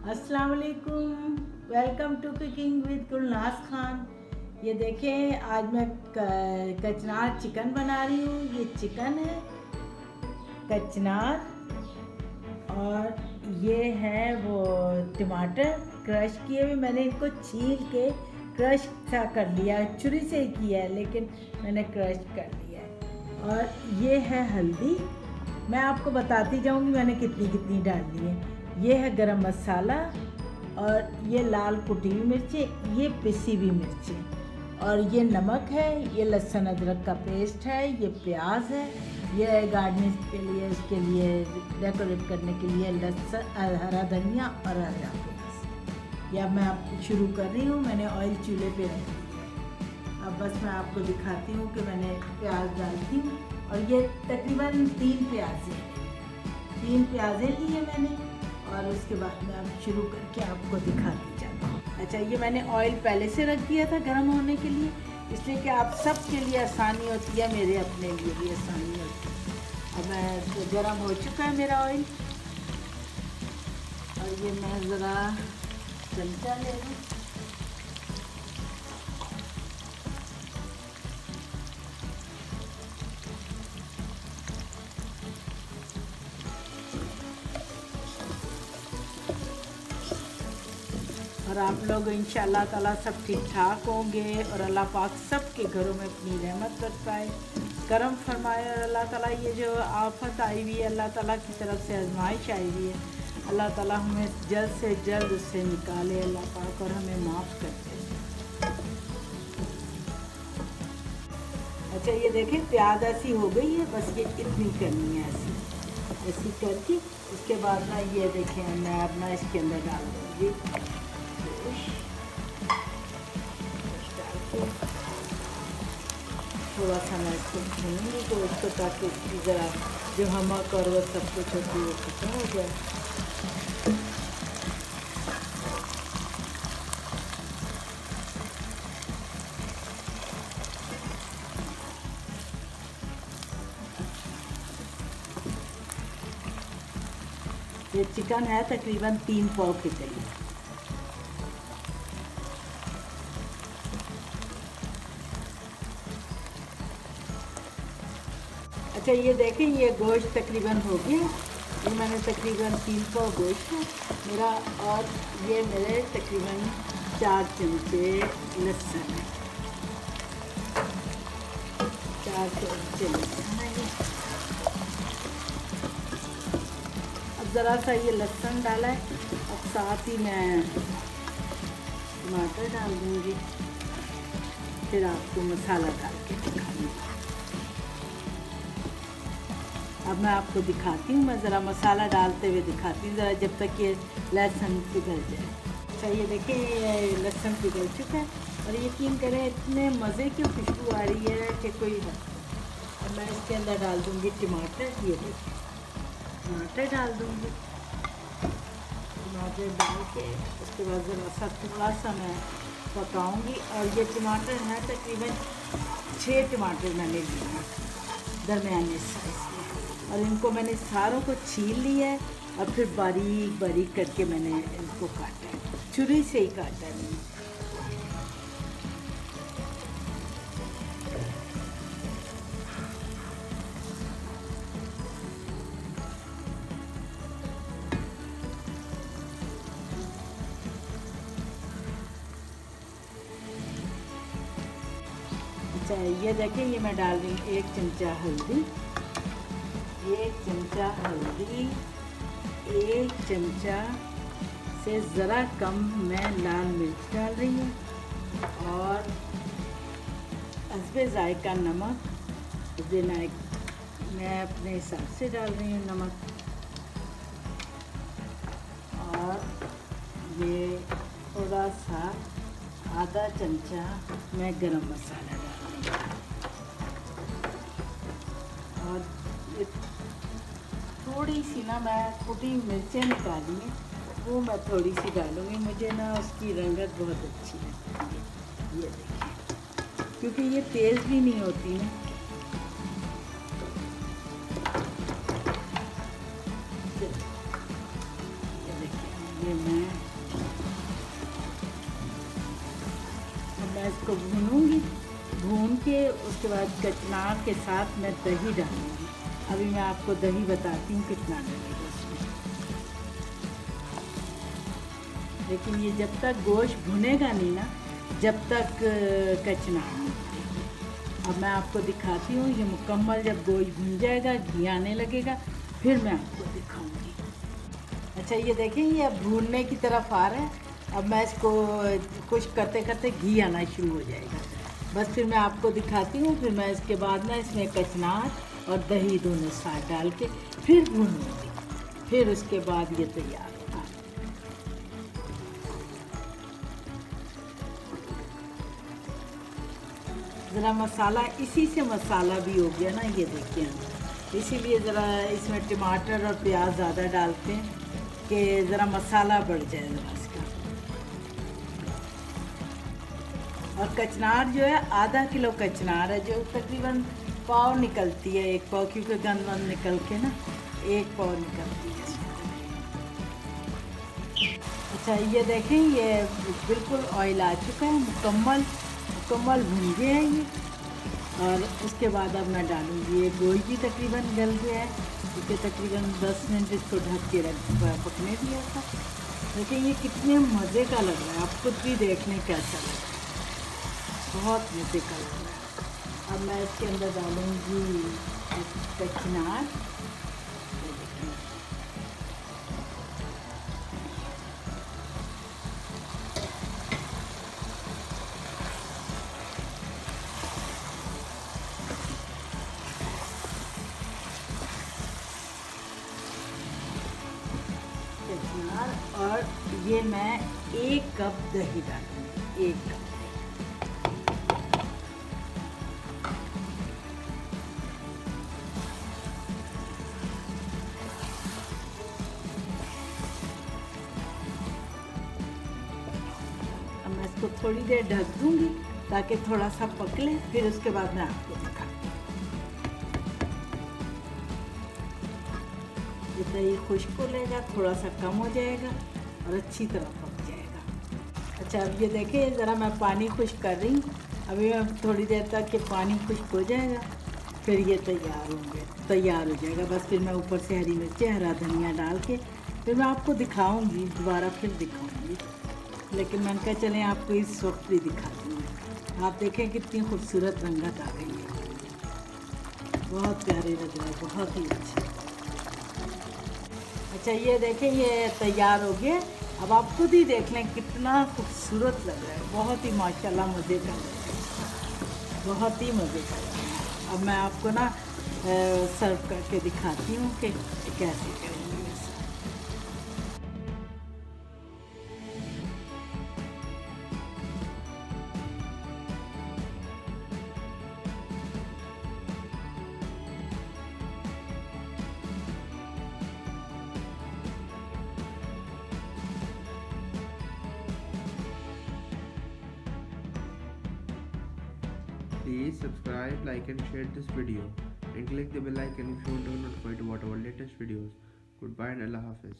अस्सलाम वालेकुम, welcome to cooking with Gulnaz Khan. ये देखें, आज मैं कचनार चिकन बना रही हूँ। ये चिकन है कचनार, और ये है वो टमाटर क्रश किए हुए। मैंने इनको छील के क्रश सा कर लिया, छुरी से ही किया है लेकिन मैंने क्रश कर लिया है। और ये है हल्दी, मैं आपको बताती जाऊँगी मैंने कितनी कितनी डालनी है। ये है गरम मसाला, और ये लाल कुटी हुई मिर्चें, ये पिसी हुई मिर्चें, और ये नमक है, ये लहसुन अदरक का पेस्ट है, ये प्याज है, ये गार्निश के लिए, इसके लिए डेकोरेट करने के लिए लहसुन, हरा धनिया और हरा प्याज। या मैं आप शुरू कर रही हूँ। मैंने ऑयल चूल्हे पे रख दिया है। अब बस मैं आपको दिखाती हूँ कि मैंने प्याज डालती हूँ। और ये तकरीबन 3 प्याज़ें लिए मैंने, और उसके बाद मैं अब शुरू करके आपको दिखाती जाती हूँ। अच्छा, ये मैंने ऑयल पहले से रख दिया था गर्म होने के लिए, इसलिए कि आप सब के लिए आसानी होती है, मेरे अपने लिए भी आसानी होती है। अब मैं गर्म हो चुका है मेरा ऑयल, और ये मैं ज़रा चमचा ले लूँ। और आप लोग इंशाअल्लाह ताला सब ठीक ठाक होंगे, और अल्लाह पाक सब के घरों में अपनी रहमत बरसाए, करम फरमाए। और अल्लाह ताला ये जो आफत आई हुई है, अल्लाह ताला की तरफ से आजमाइश आई हुई है, अल्लाह ताला हमें जल्द से जल्द उससे निकाले अल्लाह पाक, और हमें माफ़ कर दे। अच्छा, ये देखें प्याज ऐसी हो गई है, बस ये इतनी करनी है, ऐसी करके उसके बाद ना ये देखें मैं अपना इसके अंदर डाल दूँगी। थोड़ा सा मैं इसको भूनूंगी तो उसको, ताकि इसकी ज़रा जो नमक और वो सब कुछ होती है वो खत्म हो जाए। ये चिकन है तकरीबन 3 पाव के करीब। अच्छा, ये देखें, ये गोश्त तकरीबन हो गया। ये मैंने तकरीबन 3 पाव गोश्त है मेरा, और ये मेरे तकरीबन 4 चमचे लहसुन है, 4 चमचे लहसुन है। अब ज़रा सा ये लहसुन डाला है, अब साथ ही मैं टमाटर डाल दूँगी, फिर आपको मसाला डाल के दिखाऊँगी। अब मैं आपको दिखाती हूँ, मैं ज़रा मसाला डालते हुए दिखाती हूँ, ज़रा जब तक ये लहसुन पिघल जाए। अच्छा, ये देखिए ये लहसुन पिघल चुका है, और यकीन करें इतने मज़े की खुशबू आ रही है कि कोई हद। अब मैं इसके अंदर डाल दूँगी टमाटर। ये देखिए टमाटर डाल दूँगी, टमाटर डाल के उसके बाद ज़रा सा थोड़ा सा मैं पकाऊँगी। और ये टमाटर है तकरीबन 6 टमाटर मैंने लिए हैं दरमियाने साइज़ में, और इनको मैंने सारों को छील लिया है, और फिर बारीक बारीक करके मैंने इनको काटा है, छुरी से ही काटा है मैंने। अच्छा, ये देखें, ये मैं डाल रही हूँ 1 चमचा हल्दी, 1 चमचा हल्दी, 1 चमचा से ज़रा कम मैं लाल मिर्च डाल रही हूँ, और हस्बे ज़ायका नमक, मैं अपने हिसाब से डाल रही हूँ नमक, और ये थोड़ा सा आधा चमचा मैं गरम मसाला डाल रही हूँ, और ये थोड़ी सी ना मैं कुटी मिर्चें निकाली हैं, वो मैं थोड़ी सी डालूँगी, मुझे ना उसकी रंगत बहुत अच्छी लगती है। ये देखिए, क्योंकि ये तेज़ भी नहीं होती ना। ये देखिए, ये मैं इसको भूनूंगी। भून के उसके बाद कचनार के साथ मैं दही डालूंगी। अभी मैं आपको दही बताती हूँ कितना लगेगा उसमें। लेकिन ये जब तक गोश्त भुनेगा नहीं ना, जब तक कचनार नहीं बनेगी। अब मैं आपको दिखाती हूँ, ये मुकम्मल जब गोश्त भुन जाएगा, घी आने लगेगा, फिर मैं आपको दिखाऊंगी। अच्छा ये देखें, ये अब भूनने की तरफ आ रहा है। अब मैं इसको कुछ करते करते घी आना शुरू हो जाएगा, बस फिर मैं आपको दिखाती हूँ। फिर मैं इसके बाद ना इसमें कचनार और दही दोनों साथ डाल के फिर भूनूंगी। फिर उसके बाद ये तैयार होगा। ज़रा मसाला, इसी से मसाला भी हो गया ना, ये देखिए हम इसीलिए ज़रा इसमें टमाटर और प्याज ज़्यादा डालते हैं कि ज़रा मसाला बढ़ जाए ज़रा इसका। और कचनार जो है, आधा किलो कचनार है, जो तकरीबन पाव निकलती है, एक पाव, क्योंकि गंद वंद निकल के ना एक पाव निकलती है इसमें। अच्छा ये देखें, ये बिल्कुल ऑयल आ चुका है, मुकम्मल भुन गया है ये। और उसके बाद अब मैं डालूँगी, ये गोश्त भी तकरीबन गल गया है, क्योंकि तकरीबन 10 मिनट इसको ढक के पकने दिया था। देखिए ये कितने मज़े का लग रहा है, आप खुद भी देख लें कैसा लग रहा है, बहुत मज़े का लग रहा है। अब मैं इसके अंदर डालूँगी कचनार। और ये मैं 1 कप दही डालूँगी, 1 कप। अब मैं इसको थोड़ी देर ढक दूँगी ताकि थोड़ा सा पक ले, फिर उसके बाद मैं आपको दिखाती हूँ। जितना ये खुश्क हो लेगा, थोड़ा सा कम हो जाएगा और अच्छी तरह पक जाएगा। अच्छा अब ये देखें, ज़रा मैं पानी खुश्क कर रही हूँ। अभी मैं थोड़ी देर तक ये पानी खुश्क हो जाएगा, फिर ये तैयार हो जाएगा। बस फिर मैं ऊपर से हरी मिर्चें, हरा धनिया डाल के फिर मैं आपको दिखाऊंगी, दोबारा फिर दिखाऊंगी। लेकिन मैंने कहा चलें आपको इस वक्त भी दिखा दूँ। आप देखें कितनी खूबसूरत रंगत आ गई है, बहुत प्यारे लग रहा है, बहुत ही अच्छा। अच्छा ये देखें, ये तैयार हो गया। अब आप खुद ही देख लें कितना खूबसूरत लग रहा है, बहुत ही माशाल्लाह मज़े का लग रहा है, बहुत ही मज़े का लग रहा है। अब मैं आपको ना सर्व करके दिखाती हूँ कि कैसे करेंगे। Please subscribe, like and share this video and click the bell icon if you want to be notified about our latest videos. Goodbye and Allah Hafiz.